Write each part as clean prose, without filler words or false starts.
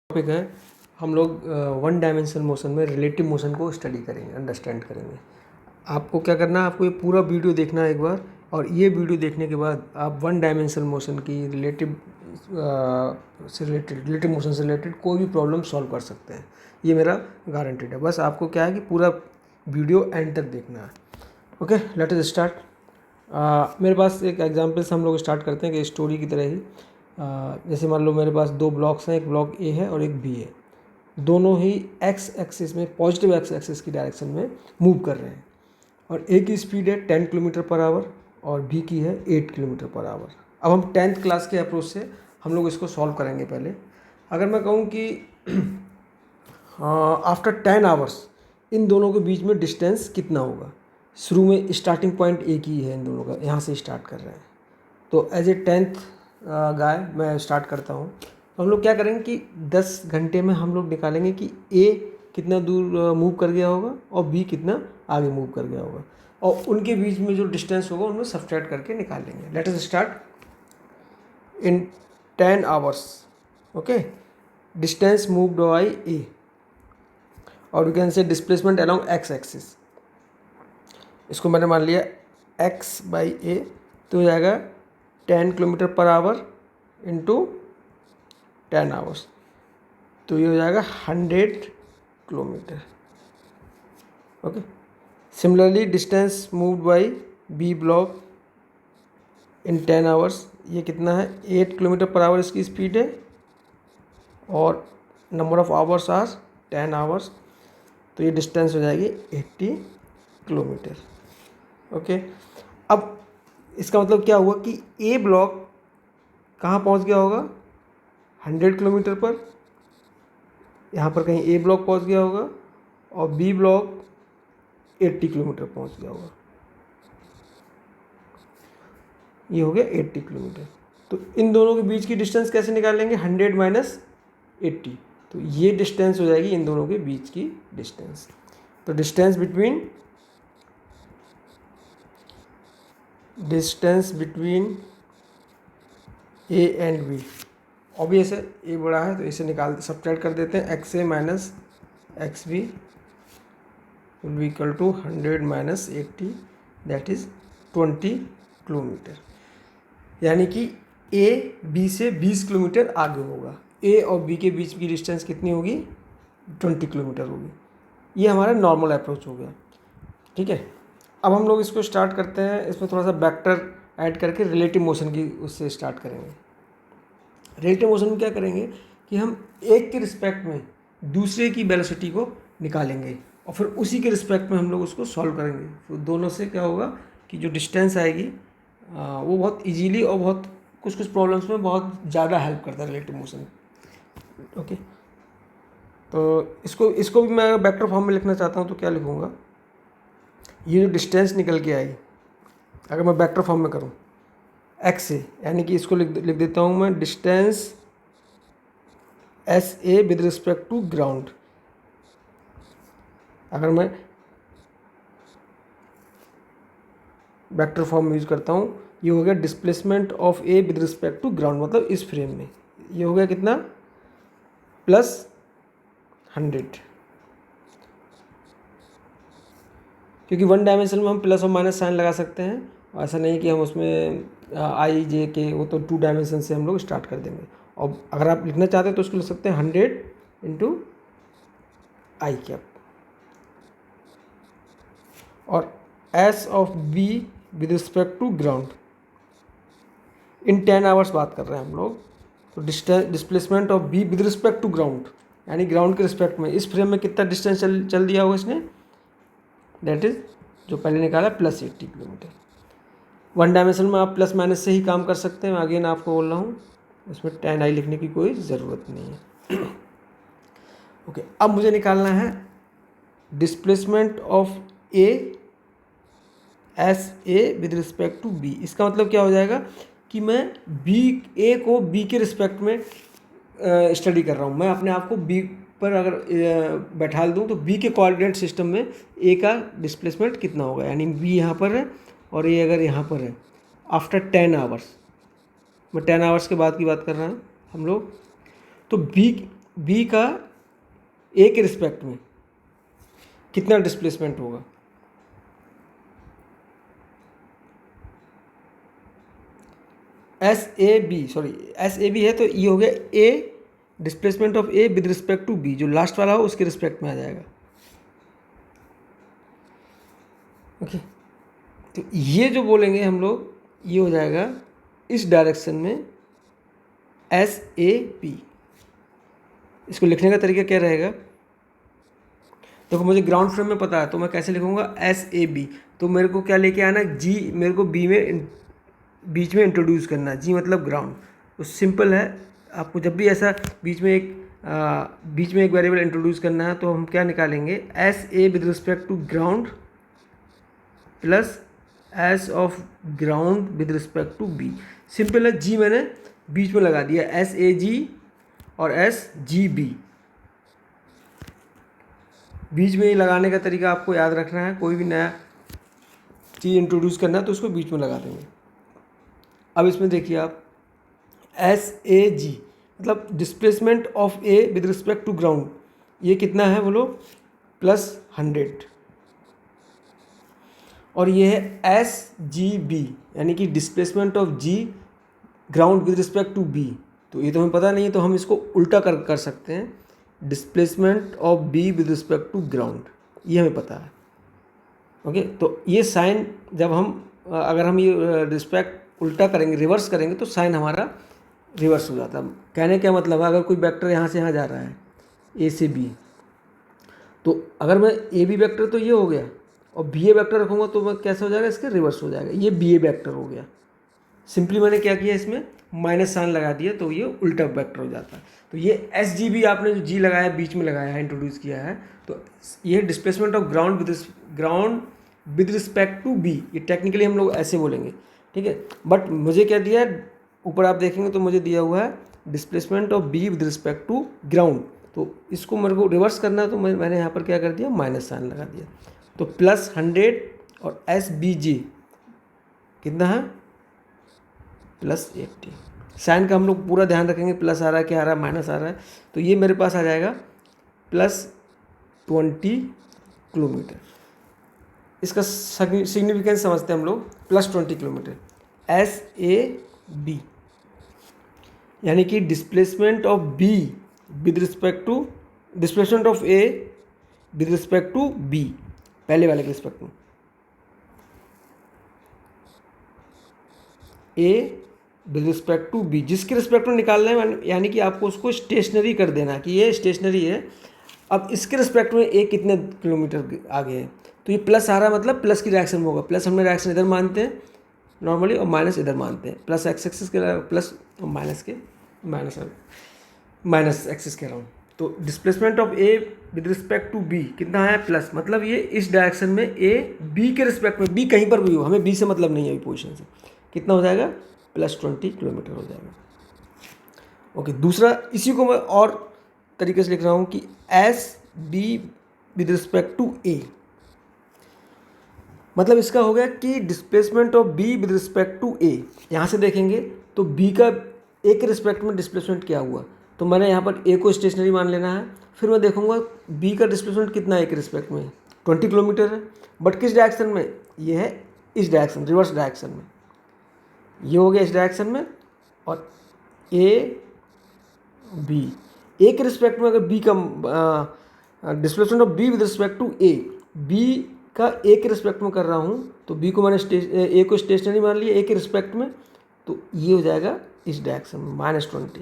Topic है, हम लोग वन डायमेंशनल मोशन में रिलेटिव मोशन को स्टडी करेंगे, अंडरस्टैंड करेंगे। आपको क्या करना है, आपको ये पूरा वीडियो देखना है एक बार, और ये वीडियो देखने के बाद आप वन डायमेंशनल मोशन की रिलेटिव मोशन से रिलेटेड कोई भी प्रॉब्लम सॉल्व कर सकते हैं। ये मेरा गारंटेड है। बस आपको क्या है कि पूरा वीडियो एंड तक देखना है। Okay, late us start. मेरे पास एक एग्जाम्पल से हम लोग स्टार्ट करते हैं कि स्टोरी की तरह ही। जैसे मान लो मेरे पास दो ब्लॉक्स हैं, एक ब्लॉक ए है और एक बी है। दोनों ही एक्स एक्सिस में, पॉजिटिव एक्स एक्सिस की डायरेक्शन में मूव कर रहे हैं, और ए की स्पीड है 10 किलोमीटर पर आवर और बी की है 8 किलोमीटर पर आवर। अब हम 10th क्लास के अप्रोच से हम लोग इसको सॉल्व करेंगे। पहले अगर मैं कहूँ कि आफ्टर 10 आवर्स इन दोनों के बीच में डिस्टेंस कितना होगा। शुरू में स्टार्टिंग पॉइंट एक ही है इन दोनों का, यहाँ से स्टार्ट कर रहे हैं। तो एज ए 10th गाय मैं स्टार्ट करता हूँ। तो हम लोग क्या करेंगे कि 10 घंटे में हम लोग निकालेंगे कि ए कितना दूर मूव कर गया होगा और बी कितना आगे मूव कर गया होगा, और उनके बीच में जो डिस्टेंस होगा उनमें सब्ट्रैक्ट करके निकालेंगे। Let us start in 10 hours. Okay, distance moved by A, और you can say displacement along X axis. इसको मैंने मान लिया एक्स बाई ए, तो हो जाएगा 10 kilometre per hour into 10 hours, तो ये हो जाएगा 100 kilometre. Okay, similarly distance moved by B block in 10 hours, ये कितना है 8 किलोमीटर पर आवर इसकी स्पीड है, और number of hours are 10 hours, तो ये डिस्टेंस हो जाएगी 80 किलोमीटर। ओके, अब इसका मतलब क्या हुआ कि ए ब्लॉक कहाँ पहुँच गया होगा 100 किलोमीटर पर, यहाँ पर कहीं ए ब्लॉक पहुँच गया होगा, और बी ब्लॉक 80 किलोमीटर पहुँच गया होगा। ये हो गया 80 किलोमीटर। तो इन दोनों के बीच की डिस्टेंस कैसे निकालेंगे, 100 माइनस 80, तो ये डिस्टेंस हो जाएगी इन दोनों के बीच की डिस्टेंस। तो distance between A and B, obvious है ए बड़ा है तो इसे निकाल सब्ट्रैक्ट कर देते हैं। X A minus X B will be equal to 100 minus 80, that is 20 kilometre. यानी कि ए बी से 20 किलोमीटर आगे होगा। ए और बी के बीच की डिस्टेंस कितनी होगी, 20 किलोमीटर होगी। ये हमारा नॉर्मल अप्रोच हो गया। ठीक है, अब हम लोग इसको स्टार्ट करते हैं। इसमें थोड़ा सा वेक्टर ऐड करके रिलेटिव मोशन की उससे स्टार्ट करेंगे। रिलेटिव मोशन में क्या करेंगे कि हम एक के रिस्पेक्ट में दूसरे की वेलोसिटी को निकालेंगे, और फिर उसी के रिस्पेक्ट में हम लोग उसको सॉल्व करेंगे। तो दोनों से क्या होगा कि जो डिस्टेंस आएगी वो बहुत इजीली और बहुत कुछ प्रॉब्लम्स में बहुत ज़्यादा हेल्प करता है रिलेटिव मोशन। ओके, तो इसको भी मैं वेक्टर फॉर्म में लिखना चाहता हूँ तो क्या लिखूँगा, ये जो डिस्टेंस निकल के आई अगर मैं वेक्टर फॉर्म में करूँ एक्स से, यानी कि इसको लिख देता हूँ मैं distance S A with respect to ground. अगर मैं वेक्टर फॉर्म यूज करता हूँ, ये हो गया displacement of A with respect to ground, मतलब इस फ्रेम में ये हो गया कितना +100, क्योंकि वन डायमेंशन में हम प्लस और माइनस साइन लगा सकते हैं। ऐसा नहीं कि हम उसमें आई जे के, वो तो 2 डायमेंशन से हम लोग स्टार्ट कर देंगे। और अगर आप लिखना चाहते हैं तो उसको लिख सकते हैं 100 इंटू आई कैप, और S of B with respect to ground in 10 hours बात कर रहे हैं हम लोग। तो displacement of B with respect to ground, यानी ग्राउंड के रिस्पेक्ट में इस फ्रेम में कितना डिस्टेंस चल दिया होगा इसने, दैट इज़ जो पहले निकाला +80 किलोमीटर। वन डायमेंशन में आप प्लस माइनस से ही काम कर सकते हैं। अगेन आपको बोल रहा हूँ, इसमें 10 आई लिखने की कोई ज़रूरत नहीं है। ओके, अब मुझे निकालना है displacement of A S A with respect to B. इसका मतलब क्या हो जाएगा कि मैं ए को बी के रिस्पेक्ट में स्टडी कर रहा हूँ। मैं अपने आप को बी पर अगर बैठा दूँ तो बी के कोऑर्डिनेट सिस्टम में ए का डिस्प्लेसमेंट कितना होगा, यानी बी यहाँ पर है और ए अगर यहाँ पर है आफ्टर 10 आवर्स, मैं 10 आवर्स के बाद की बात कर रहा हूँ हम लोग। तो बी बी का ए के रिस्पेक्ट में कितना डिस्प्लेसमेंट होगा। एस ए बी है तो ये हो गया A displacement of A with respect to B, जो लास्ट वाला हो उसके रिस्पेक्ट में आ जाएगा। ओके तो ये जो बोलेंगे हम लोग, ये हो जाएगा इस डायरेक्शन में एस ए बी। इसको लिखने का तरीका क्या रहेगा, देखो मुझे ग्राउंड फ्रेम में पता है तो मैं कैसे लिखूंगा एस ए बी। तो मेरे को क्या लेके आना, जी मेरे को बी में बीच में इंट्रोड्यूस करना, जी मतलब ग्राउंड। तो सिंपल है, आपको जब भी ऐसा बीच में एक वेरिएबल इंट्रोड्यूस करना है तो हम क्या निकालेंगे, S A with respect to ground plus S of ground with respect to B. Simple है, जी मैंने बीच में लगा दिया, एस ए जी और एस जी बी। बीच में ही लगाने का तरीका आपको याद रखना है, कोई भी नया चीज़ इंट्रोड्यूस करना है तो उसको बीच में लगा देंगे। अब इसमें देखिए आप, एस ए जी मतलब displacement of A with respect to ground, ये कितना है बोलो, +100। और ये है एस जी बी यानी कि displacement of G ground with respect to B. तो ये तो हमें पता नहीं है तो हम इसको उल्टा कर सकते हैं, displacement of B with respect to ground, ये हमें पता है। ओके तो ये साइन जब हम अगर हम ये रिस्पेक्ट उल्टा करेंगे, रिवर्स करेंगे तो साइन हमारा रिवर्स हो जाता है। कहने क्या मतलब है, अगर कोई वेक्टर यहाँ से यहाँ जा रहा है ए से बी, तो अगर मैं ए बी वेक्टर तो ये हो गया और बी ए वेक्टर रखूँगा तो मैं कैसे हो जाएगा, इसके रिवर्स हो जाएगा, ये बी ए वेक्टर हो गया। सिंपली मैंने क्या किया, इसमें माइनस साइन लगा दिया तो ये उल्टा वेक्टर हो जाता है। तो ये एस जी बी आपने जो जी लगाया बीच में लगाया है, इंट्रोड्यूस किया है, तो ये displacement of ground with respect to B, ये टेक्निकली हम लोग ऐसे बोलेंगे, ठीक है। बट मुझे क्या दिया है, ऊपर आप देखेंगे तो मुझे दिया हुआ है displacement of B with respect to ground. तो इसको मेरे को रिवर्स करना है तो मैंने यहाँ पर क्या कर दिया, माइनस साइन लगा दिया। तो +100 और एस बी जी कितना है, +80। साइन का हम लोग पूरा ध्यान रखेंगे, प्लस आ रहा है क्या आ रहा है, माइनस आ रहा है, तो ये मेरे पास आ जाएगा +20 किलोमीटर। इसका सिग्निफिकेंस समझते हैं हम लोग, +20 किलोमीटर एस ए बी यानी कि displacement of B with respect to displacement of A with respect to B, पहले वाले के रिस्पेक्ट में, A with respect to B, जिसके रिस्पेक्ट में निकालना है, यानी कि आपको उसको स्टेशनरी कर देना है कि ये स्टेशनरी है। अब इसके रिस्पेक्ट में ए कितने किलोमीटर आगे है, तो ये प्लस आ रहा है मतलब प्लस की डायरेक्शन में होगा। प्लस हमने डायरेक्शन इधर मानते हैं नॉर्मली और माइनस इधर मानते हैं, प्लस एक्स एक्सिस के प्लस और माइनस एक्सिस कह रहा हूँ। तो displacement of A with respect to B कितना है, प्लस, मतलब ये इस डायरेक्शन में ए बी के रिस्पेक्ट में, बी कहीं पर भी हो, हमें बी से मतलब नहीं है अभी पोजीशन से, कितना हो जाएगा, +20 किलोमीटर हो जाएगा। ओके दूसरा, इसी को मैं और तरीके से लिख रहा हूँ कि S B with respect to A, मतलब इसका हो गया कि displacement of B with respect to A. यहाँ से देखेंगे तो बी का ए के रिस्पेक्ट में डिस्प्लेसमेंट क्या हुआ, तो मैंने यहाँ पर ए को स्टेशनरी मान लेना है। फिर मैं देखूंगा बी का डिस्प्लेसमेंट कितना है ए के रिस्पेक्ट में, 20 किलोमीटर है, बट किस डायरेक्शन में, ये है इस डायरेक्शन, रिवर्स डायरेक्शन में, ये हो गया इस डायरेक्शन में। और ए बी, ए के रिस्पेक्ट में अगर बी का displacement of B with respect to A, B का ए के रिस्पेक्ट में कर रहा हूँ तो बी को मैंने ए को स्टेशनरी मान लिया ए के रिस्पेक्ट में, तो ये हो जाएगा इस डायरेक्शन में -20।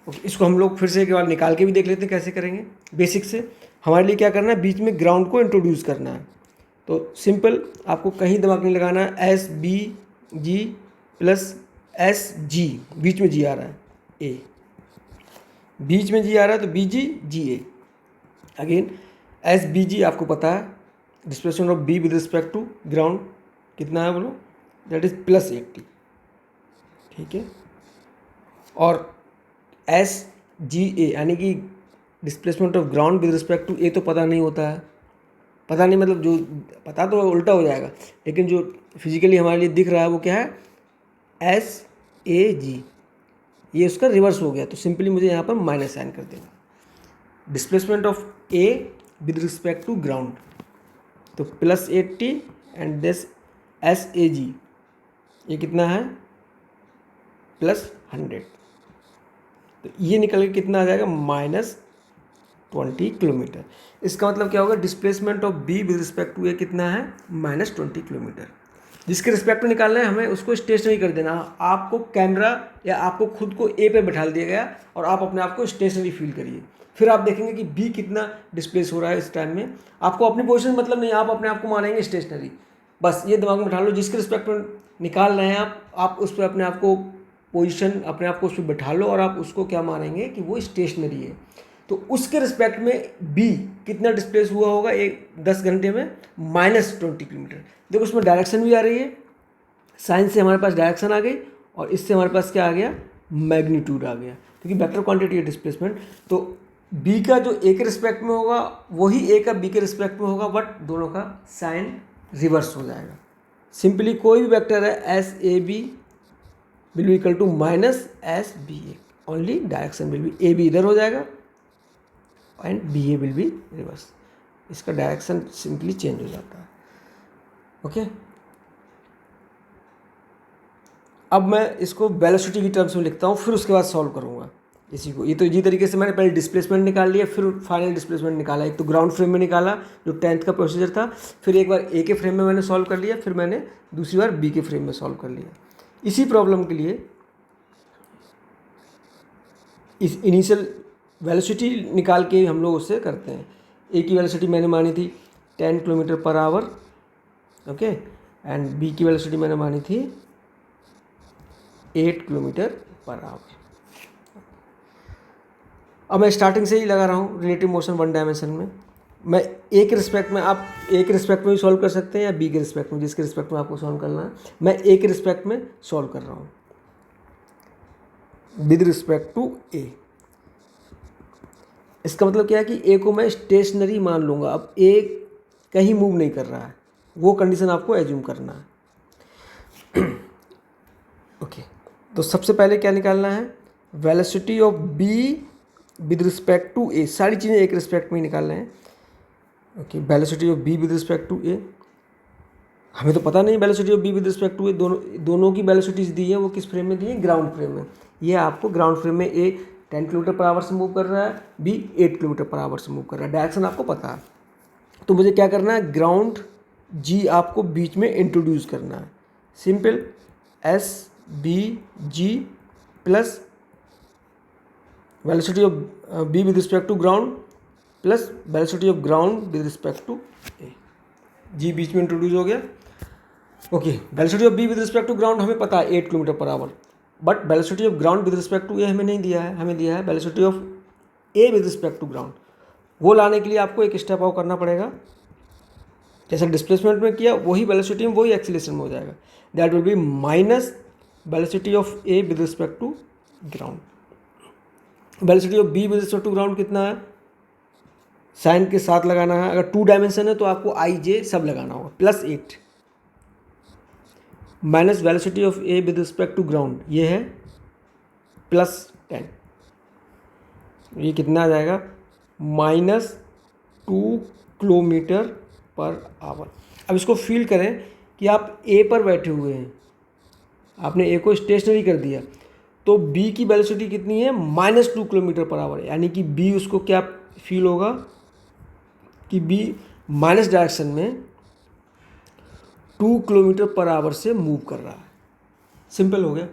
ओके इसको हम लोग फिर से एक बार निकाल के भी देख लेते हैं कैसे करेंगे। बेसिक से हमारे लिए क्या करना है, बीच में ग्राउंड को इंट्रोड्यूस करना है। तो सिंपल, आपको कहीं दिमाग नहीं लगाना है, एस बी जी प्लस एस जी, बीच में जी आ रहा है, ए बीच में जी आ रहा है तो B G A. Again S B G आपको पता है, displacement of B with respect to ground कितना है बोलो, दैट इज +80, ठीक है। और एस जी ए यानी कि displacement of ground with respect to A तो पता नहीं होता है, पता नहीं मतलब जो पता तो उल्टा हो जाएगा, लेकिन जो फिजिकली हमारे लिए दिख रहा है वो क्या है, एस ए जी ये उसका रिवर्स हो गया, तो सिंपली मुझे यहाँ पर माइनस साइन कर देना। Displacement of A with respect to ground, तो +80 एंड दिस SAG ये कितना है +100, तो ये निकल के कितना आ जाएगा -20 किलोमीटर। इसका मतलब क्या होगा, displacement of B with respect to A कितना है -20 किलोमीटर। जिसके रिस्पेक्ट में निकालना है हमें उसको स्टेशनरी कर देना। आपको कैमरा या आपको खुद को ए पे बैठा दिया गया और आप अपने आप को स्टेशनरी फील करिए, फिर आप देखेंगे कि बी कितना डिस्प्लेस हो रहा है। इस टाइम में आपको अपनी पोजीशन मतलब नहीं, आप अपने आप को मानेंगे स्टेशनरी। बस ये दिमाग में बैठा लो, जिसके रिस्पेक्ट में निकाल रहे हैं आप उस पर अपने आप को पोजीशन, अपने आप को उस पर बैठा लो और आप उसको क्या मानेंगे कि वो स्टेशनरी है। तो उसके रिस्पेक्ट में बी कितना डिस्प्लेस हुआ होगा एक 10 घंटे में -20 किलोमीटर। देखो उसमें डायरेक्शन भी आ रही है, साइन से हमारे पास डायरेक्शन आ गई और इससे हमारे पास क्या आ गया, मैग्नीट्यूड आ गया, क्योंकि वेक्टर क्वांटिटी है डिस्प्लेसमेंट। तो बी का जो ए के रिस्पेक्ट में होगा वही ए का बी के रिस्पेक्ट में होगा, बट दोनों का साइन रिवर्स हो जाएगा। सिंपली कोई भी वेक्टर है SAB will be equal to -SBA, only direction will be AB इधर हो जाएगा and BA will be reverse. इसका डायरेक्शन सिंपली चेंज हो जाता है। ओके, अब मैं इसको वेलोसिटी की टर्म्स में लिखता हूँ, फिर उसके बाद सॉल्व करूँगा इसी को। ये तो इसी तरीके से मैंने पहले डिस्प्लेसमेंट निकाल लिया, फिर फाइनल डिस्प्लेसमेंट निकाला। एक तो ग्राउंड फ्रेम में निकाला जो 10th का प्रोसीजर था, फिर एक बार ए के फ्रेम में मैंने सॉल्व कर लिया, फिर मैंने दूसरी बार बी के फ्रेम में सॉल्व कर लिया। इसी प्रॉब्लम के लिए इस इनिशियल वेलोसिटी निकाल के हम लोग उससे करते हैं। ए की वेलोसिटी मैंने मानी थी 10 किलोमीटर पर आवर, ओके, एंड बी की वेलोसिटी मैंने मानी थी 8 किलोमीटर पर आवर। अब मैं स्टार्टिंग से ही लगा रहा हूँ रिलेटिव मोशन वन डायमेंशन में। मैं ए के रिस्पेक्ट में, आप ए के रिस्पेक्ट में भी सॉल्व कर सकते हैं या बी के रिस्पेक्ट में, जिसके रिस्पेक्ट में आपको सॉल्व करना है। मैं ए के रिस्पेक्ट में सॉल्व कर रहा हूँ विद रिस्पेक्ट टू ए। इसका मतलब क्या है कि ए को मैं स्टेशनरी मान लूँगा। अब ए कहीं मूव नहीं कर रहा है, वो कंडीशन आपको एज्यूम करना है। ओके, तो सबसे पहले क्या निकालना है, velocity of B with respect to A. सारी चीज़ें एक रिस्पेक्ट में ही निकालना है। ओके, velocity of B with respect to A, हमें तो पता नहीं velocity of B with respect to A, दोनों की वेलोसिटीज दी है, वो किस फ्रेम में दी है, ग्राउंड फ्रेम में। ये आपको ग्राउंड फ्रेम में ए 10 किलोमीटर पर आवर से मूव कर रहा है, बी 8 किलोमीटर पर आवर से मूव कर रहा है। डायरेक्शन आपको पता है, तो मुझे क्या करना है, ग्राउंड जी आपको बीच में इंट्रोड्यूस करना है। Simple SBG plus velocity of B with respect to ground plus velocity of ground with respect to A. G बीच में इंट्रोड्यूस हो गया। Okay, velocity of B with respect to ground हमें पता है 8 किलोमीटर पर hour, but velocity of ground with respect to A हमें नहीं दिया है, हमें दिया है velocity of A with respect to ground. वो लाने के लिए आपको एक स्टेप आउट करना पड़ेगा। जैसे डिस्प्लेसमेंट में किया वही वेलोसिटी में वही एक्सीलरेशन में हो जाएगा। That will be minus velocity of A with respect to ground. Velocity of B with respect to ground कितना है, साइन के साथ लगाना है। अगर 2 डायमेंशन है तो आपको IJ सब लगाना होगा, +8 minus velocity of A with respect to ground, ये है +10। ये कितना आ जाएगा, -2 किलोमीटर पर आवर। अब इसको फील करें कि आप ए पर बैठे हुए हैं, आपने ए को स्टेशनरी कर दिया, तो बी की वेलोसिटी कितनी है, -2 किलोमीटर पर आवर। यानी कि बी उसको क्या फील होगा कि बी माइनस डायरेक्शन में 2 किलोमीटर पर आवर से मूव कर रहा है। सिंपल हो गया।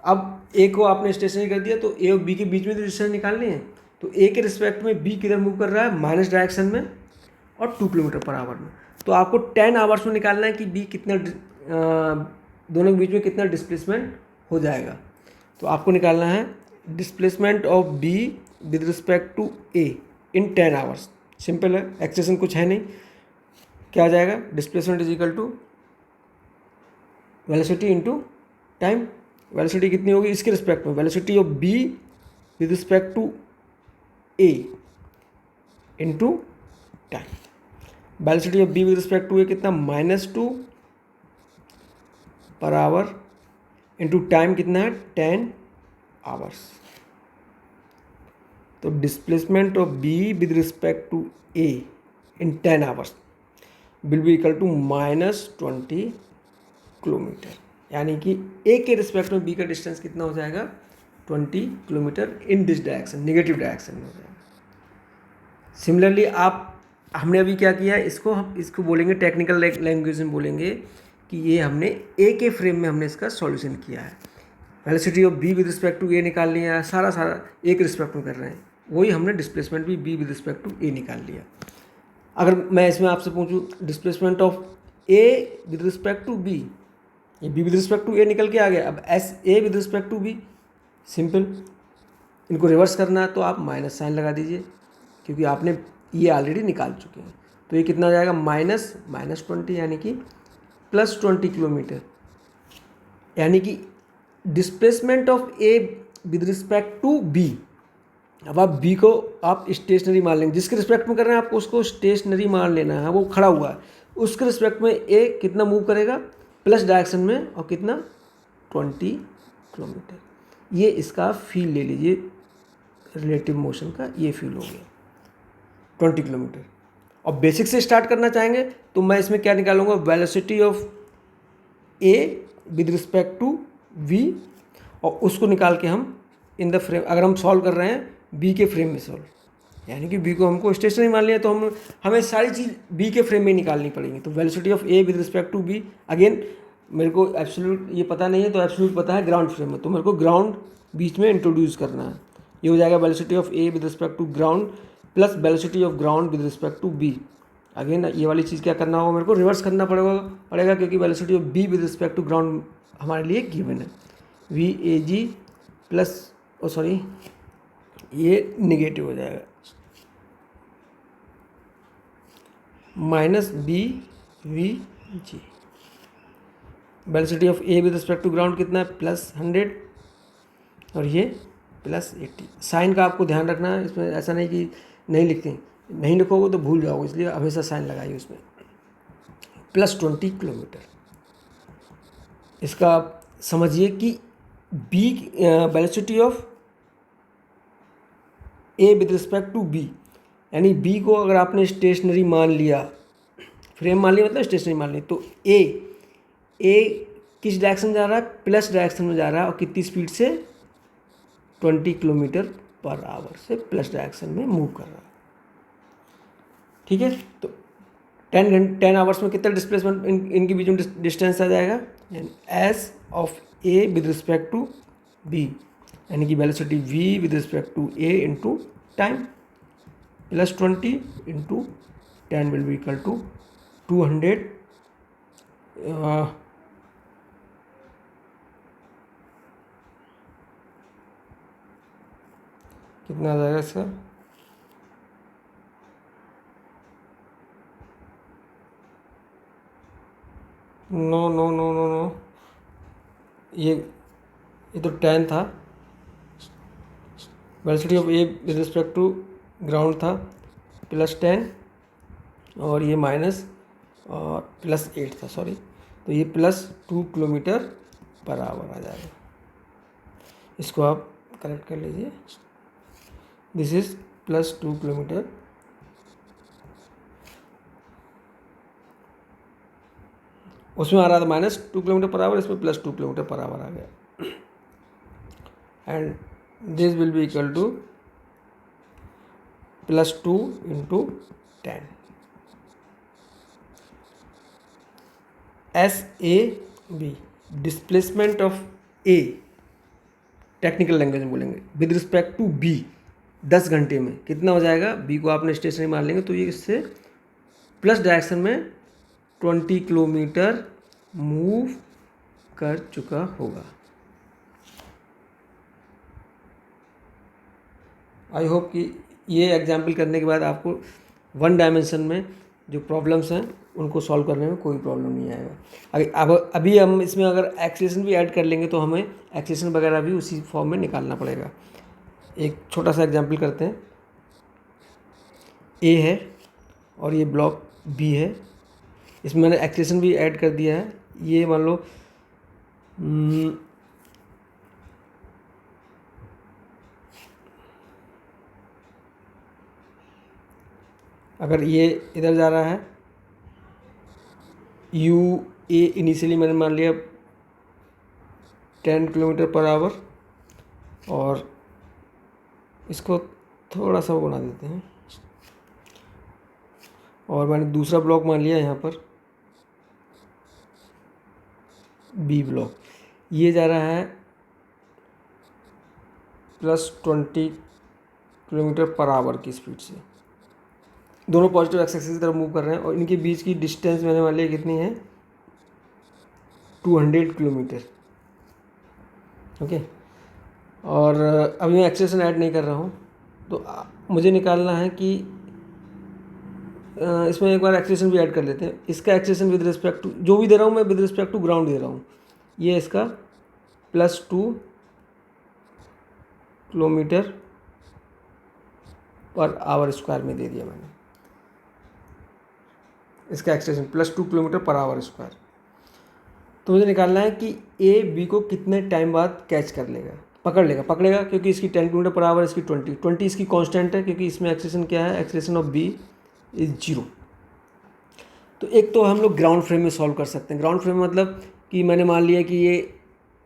अब ए को आपने स्टेशनरी कर दिया, तो ए और बी के बीच में तो डिस्टेंस निकालनी है। तो ए के रिस्पेक्ट में बी किधर मूव कर रहा है, माइनस डायरेक्शन में और 2 किलोमीटर पर आवर में। तो आपको 10 आवर्स में निकालना है कि बी कितना दोनों के बीच में कितना डिस्प्लेसमेंट हो जाएगा। तो आपको निकालना है displacement of B with respect to A in 10 hours. Simple है, एक्सेशन कुछ है नहीं। क्या आ जाएगा, displacement is equal to velocity into time. Velocity कितनी होगी इसके रिस्पेक्ट में, velocity of B with respect to A into time. Velocity of B with respect to A कितना, -2 पर आवर, इनटू टाइम कितना है 10 आवर्स। तो displacement of B with respect to A in 10 hours will be equal to -20 kilometre, यानी कि ए के respect में B का distance कितना हो जाएगा, 20 kilometre in this direction, negative direction में हो जाएगा। सिमिलरली आप हमने अभी क्या किया है, हम इसको बोलेंगे टेक्निकल लैंग्वेज में बोलेंगे कि ये हमने ए के फ्रेम में हमने इसका सॉल्यूशन किया है। Velocity of B with respect to A निकाल लिया है, सारा ए के रिस्पेक्ट में कर रहे हैं, वही हमने डिस्प्लेसमेंट भी B with respect to A निकाल लिया। अगर मैं इसमें आपसे पूछूं displacement of A with respect to B, ये B with respect to A निकल के आ गया, अब S A with respect to B, simple. इनको रिवर्स करना है तो आप माइनस साइन लगा दीजिए, क्योंकि आपने ये ऑलरेडी निकाल चुके हैं। तो ये कितना हो जाएगा, -20 यानी कि +20 किलोमीटर, यानी कि displacement of A with respect to B. अब आप बी को आप स्टेशनरी मान लेंगे, जिसके रिस्पेक्ट में कर रहे हैं आपको उसको स्टेशनरी मान लेना है, वो खड़ा हुआ है, उसके रिस्पेक्ट में ए कितना मूव करेगा, प्लस डायरेक्शन में, और कितना 20 किलोमीटर। ये इसका फील ले लीजिए, रिलेटिव मोशन का ये फील हो गया 20 किलोमीटर। और बेसिक से स्टार्ट करना चाहेंगे तो मैं इसमें क्या निकालूंगा, velocity of A with respect to V, और उसको निकाल के हम इन द फ्रेम, अगर हम सॉल्व कर रहे हैं बी के फ्रेम में सॉल्व, यानी कि बी को हमको स्टेशनरी मान लिया, तो हमें सारी चीज़ बी के फ्रेम में निकालनी पड़ेगी। तो velocity of A with respect to B, again मेरे को एब्सोल्यूट ये पता नहीं है, तो एब्सोल्यूट पता है ग्राउंड फ्रेम में, तो मेरे को ग्राउंड बीच में इंट्रोड्यूस करना है। ये हो जाएगा velocity of A with respect to ground plus velocity of ground with respect to B. Again ये वाली चीज़ क्या करना होगा, मेरे को रिवर्स करना पड़ेगा क्योंकि velocity of B with respect to ground हमारे लिए गिवन है, वी ए जी प्लस ये निगेटिव हो जाएगा, -BVG। Velocity of A with respect to ground कितना है, +100, और ये +80। साइन का आपको ध्यान रखना है, इसमें ऐसा नहीं कि नहीं लिखते, नहीं लिखोगे तो भूल जाओगे, इसलिए हमेशा साइन लगाइए उसमें। +20 किलोमीटर, इसका आप समझिए कि B velocity of A with respect to B, यानी बी को अगर आपने स्टेशनरी मान लिया, फ्रेम मान लिया मतलब स्टेशनरी मान लिया, तो ए किस डायरेक्शन जा रहा है, प्लस डायरेक्शन में जा रहा है, और कितनी स्पीड से, 20 किलोमीटर पर आवर से प्लस डायरेक्शन में मूव कर रहा है। ठीक है, तो 10 आवर्स में कितना डिस्प्लेसमेंट इनके बीच में डिस्टेंस आ जाएगा, S of A with respect to B, यानी कि velocity V with respect to A into time, +20 into 10 will be equal to 200, कितना आ जाएगा इसका, नो, ये तो 10 था, velocity of A with respect to ground था +10, और ये माइनस और +8 था, सॉरी, तो ये +2 किलोमीटर पर आवर आ जाएगा। इसको आप करेक्ट कर लीजिए, दिस इज +2 किलोमीटर, उसमें आ रहा था -2 किलोमीटर पर आवर, इसमें +2 किलोमीटर पर आवर आ गया, and this will be equal to +2 into 10। SAB displacement of A, technical language में बोलेंगे, विद रिस्पेक्ट टू बी 10 घंटे में कितना हो जाएगा, बी को आपने स्टेशनरी मान लेंगे, तो ये इससे प्लस डायरेक्शन में 20 किलोमीटर मूव कर चुका होगा। आई होप कि ये एग्जाम्पल करने के बाद आपको 1 डायमेंशन में जो प्रॉब्लम्स हैं उनको सॉल्व करने में कोई प्रॉब्लम नहीं आएगा। अब अभी हम इसमें अगर एक्सेलेरेशन भी ऐड कर लेंगे तो हमें एक्सेलेरेशन वगैरह भी उसी फॉर्म में निकालना पड़ेगा। एक छोटा सा एग्जाम्पल करते हैं, ए है और ये ब्लॉक बी है, इसमें मैंने एक्सेलेरेशन भी ऐड कर दिया है। ये मान लो अगर ये इधर जा रहा है, यू ए इनिशियली मैंने मान लिया 10 किलोमीटर पर आवर, और इसको थोड़ा सा बना देते हैं, और मैंने दूसरा ब्लॉक मान लिया यहाँ पर बी ब्लॉक, ये जा रहा है +20 किलोमीटर पर आवर की स्पीड से। दोनों पॉजिटिव एक्स एक्सिस की तरफ मूव कर रहे हैं, और इनके बीच की डिस्टेंस मैंने मान लिया कितनी है, 200 किलोमीटर। ओके, और अभी मैं एक्सेलेरेशन ऐड नहीं कर रहा हूँ, तो मुझे निकालना है कि इसमें एक बार एक्सेलेरेशन भी ऐड कर लेते हैं। इसका एक्सेलेरेशन विद रिस्पेक्ट टू, जो भी दे रहा हूँ मैं विद रिस्पेक्ट टू ग्राउंड दे रहा हूँ, ये इसका +2 किलोमीटर पर आवर स्क्वायर में दे दिया मैंने। इसका extension +2 kilometre per hour square. तो मुझे निकालना है कि ए बी को कितने टाइम बाद कैच कर लेगा, पकड़ेगा, क्योंकि इसकी 10 किलोमीटर पर आवर, इसकी 20 इसकी कांस्टेंट है, क्योंकि इसमें एक्सेलेरेशन क्या है, एक्सेलेरेशन ऑफ बी इज 0। तो एक तो हम लोग ग्राउंड फ्रेम में सॉल्व कर सकते हैं। ग्राउंड फ्रेम मतलब कि मैंने मान लिया कि ये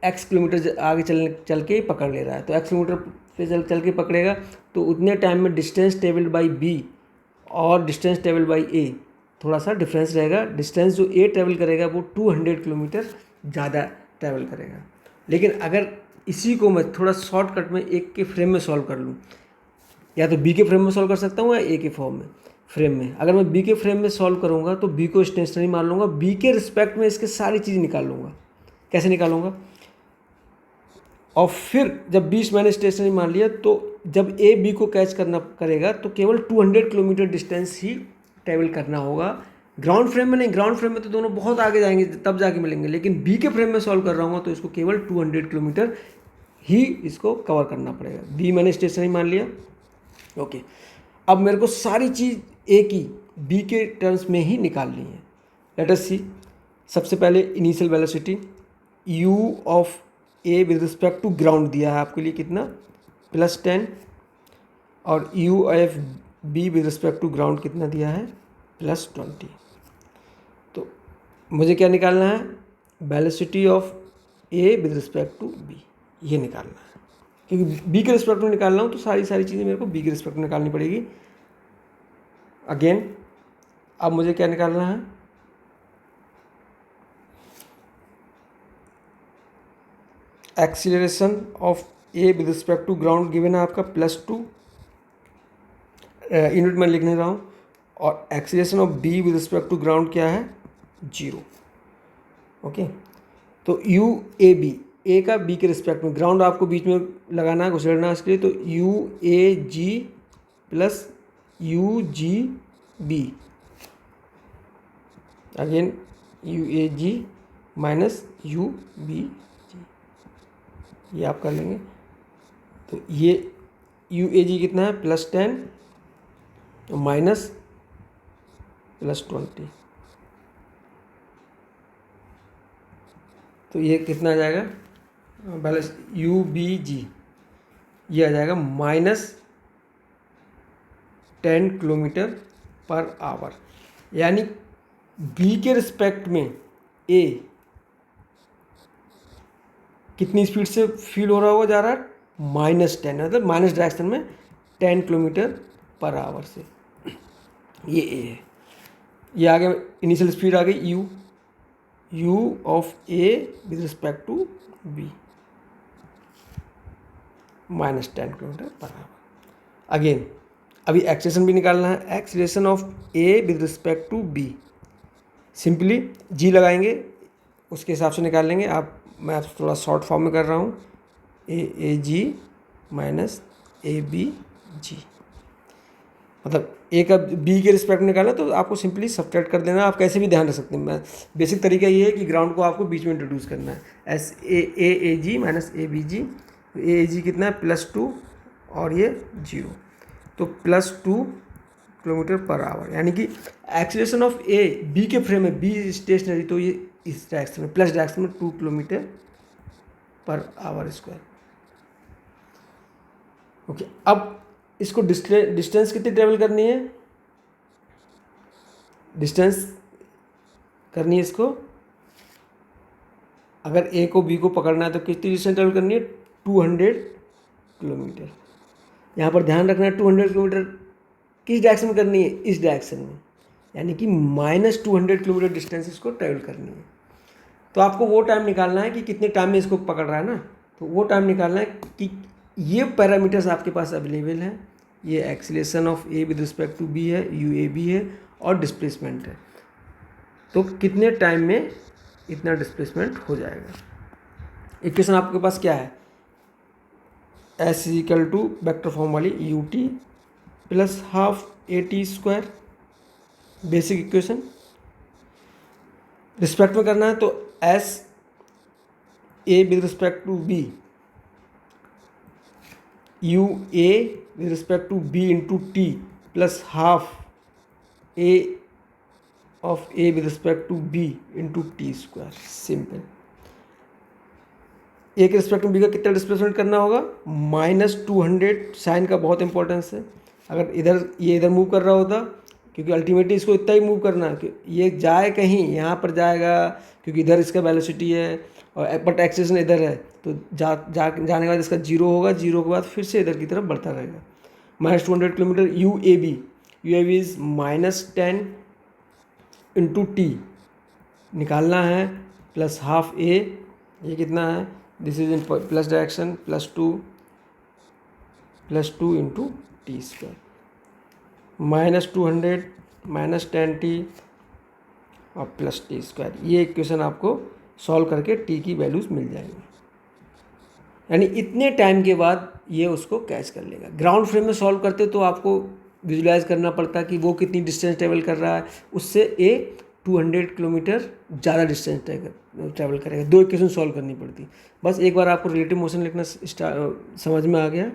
x किलोमीटर आगे चल के पकड़ ले रहा है, तो x किलोमीटर पे चल के पकड़ेगा, तो उतने टाइम में डिस्टेंस ट्रेवल्ड बाई b और डिस्टेंस ट्रेवल्ड बाई a थोड़ा सा डिफरेंस रहेगा। डिस्टेंस जो a ट्रेवल करेगा वो 200 किलोमीटर ज़्यादा ट्रैवल करेगा। लेकिन अगर इसी को मैं थोड़ा शॉर्टकट में एक के फ्रेम में सॉल्व कर लूँ, या तो बी के फ्रेम में सॉल्व कर सकता हूँ या ए के फॉर्म में फ्रेम में। अगर मैं बी के फ्रेम में सॉल्व करूँगा तो बी को स्टेशनरी मान लूँगा, बी के रिस्पेक्ट में इसके सारी चीज़ निकाल लूँगा। कैसे निकालूंगा, और फिर जब 20 मैंने स्टेशनरी मान लिया, तो जब ए बी को कैच करेगा तो केवल 200 किलोमीटर डिस्टेंस ही ट्रैवल करना होगा। ग्राउंड फ्रेम में नहीं, ग्राउंड फ्रेम में तो दोनों बहुत आगे जाएंगे तब जाके मिलेंगे, लेकिन बी के फ्रेम में सॉल्व कर रहा हूँ तो इसको केवल 200 किलोमीटर ही इसको कवर करना पड़ेगा। बी मैंने स्टेशनरी मान लिया। ओके, अब मेरे को सारी चीज़ ए की बी के टर्म्स में ही निकालनी है। लेट अस सी, सबसे पहले initial velocity u of A with respect to ground दिया है आपके लिए कितना, +10, और u of B with respect to ground कितना दिया है, +20। तो मुझे क्या निकालना है, velocity of A with respect to B, ये निकालना है। क्योंकि बी के रिस्पेक्ट में निकालना हूँ तो सारी चीज़ें मेरे को बी के रिस्पेक्ट में निकालनी पड़ेगी। अगेन अब मुझे क्या निकालना है, acceleration of A with respect to ground given है आपका +2, यूनिट में लिख नहीं रहा हूँ, और acceleration of B with respect to ground क्या है, 0। ओके, तो यू ए बी, ए का बी के रिस्पेक्ट में, ग्राउंड आपको बीच में लगाना है, घुसेड़ना है इसके लिए, तो U A G plus U G B, again U A G minus U B G, ये आप कर लेंगे। तो ये यू ए जी कितना है, +10 माइनस +20, तो ये कितना आ जाएगा, बैलेंस यू बी जी, ये आ जाएगा -10 किलोमीटर पर आवर। यानी बी के रिस्पेक्ट में ए कितनी स्पीड से फील हो रहा होगा, जा रहा है -10, मतलब माइनस डायरेक्शन में 10 किलोमीटर पर आवर से, ये ए है। ये आ गया इनिशियल स्पीड, आ गई u of A with respect to B, -10 kilometre पर आवर। अगेन अभी एक्सेलेरेशन भी निकालना है, acceleration of A with respect to B, simply G लगाएंगे, उसके हिसाब से निकाल लेंगे आप। मैं आप थोड़ा शॉर्ट फॉर्म में कर रहा हूँ, ए जी माइनस ए बी जी, मतलब ए का बी के रिस्पेक्ट में निकालना, तो आपको सिंपली सब्ट्रैक्ट कर देना। आप कैसे भी ध्यान रख सकते हैं, मैं बेसिक तरीका ये है कि ग्राउंड को आपको बीच में इंट्रोड्यूस करना है, ए G minus A B G, ए जी कितना है +2 और ये 0, तो +2 किलोमीटर पर आवर। यानी कि एक्सीलरेशन ऑफ ए बी के फ्रेम में, बी स्टेशनरी, तो ये इस डायरेक्शन में, प्लस डायरेक्शन में 2 kilometre per hour square. Okay, अब इसको डिस्टेंस कितनी ट्रेवल करनी है, डिस्टेंस करनी है इसको, अगर ए को बी को पकड़ना है तो कितनी डिस्टेंस ट्रेवल करनी है, 200 किलोमीटर। यहाँ पर ध्यान रखना है 200 किलोमीटर किस डायरेक्शन में करनी है, इस डायरेक्शन में, यानी कि -200 किलोमीटर डिस्टेंस इसको ट्रेवल करनी है। तो आपको वो टाइम निकालना है कि कितने टाइम में इसको पकड़ रहा है ना, तो वो टाइम निकालना है कि ये पैरामीटर्स आपके पास अवेलेबल हैं, ये acceleration of A with respect to B है, यू ए बी है, और डिस्प्लेसमेंट है। तो कितने टाइम में इतना डिस्प्लेसमेंट हो जाएगा। इक्वेशन आपके पास क्या है, S equal to vector form वाली U T plus half A T square, basic equation. Respect में करना है तो S A with respect to B, U A with respect to B into T plus half A of A with respect to B into T square. Simple. A के respect में B का कितना displacement करना होगा, -200। Sign का बहुत importance है। अगर इधर ये इधर मूव कर रहा होता, क्योंकि अल्टीमेटली इसको इतना ही मूव करना है कि ये जाए कहीं यहाँ पर जाएगा, क्योंकि इधर इसका वेलोसिटी है और बट एक्सेलेरेशन इधर है, तो जाने के बाद इसका जीरो होगा, जीरो के बाद फिर से इधर की तरफ बढ़ता रहेगा। -200 kilometre u A B is -10 into t निकालना है, प्लस हाफ ए, ये कितना है, this is in plus direction, +2 into T square, -200 -10t और प्लस टी स्क्वायर। ये इक्वेशन आपको सॉल्व करके टी की वैल्यूज़ मिल जाएंगी, यानी इतने टाइम के बाद ये उसको कैच कर लेगा। ग्राउंड फ्रेम में सॉल्व करते तो आपको विजुलाइज करना पड़ता कि वो कितनी डिस्टेंस ट्रेवल कर रहा है, उससे ए 200 किलोमीटर ज़्यादा डिस्टेंस ट्रैवल करेगा। दो इक्वेशन सॉल्व करनी पड़ती। बस एक बार आपको रिलेटिव मोशन लिखना समझ में आ गया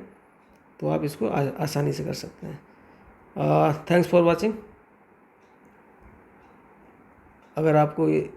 तो आप इसको आसानी से कर सकते हैं। Thanks for watching. अगर आपको ये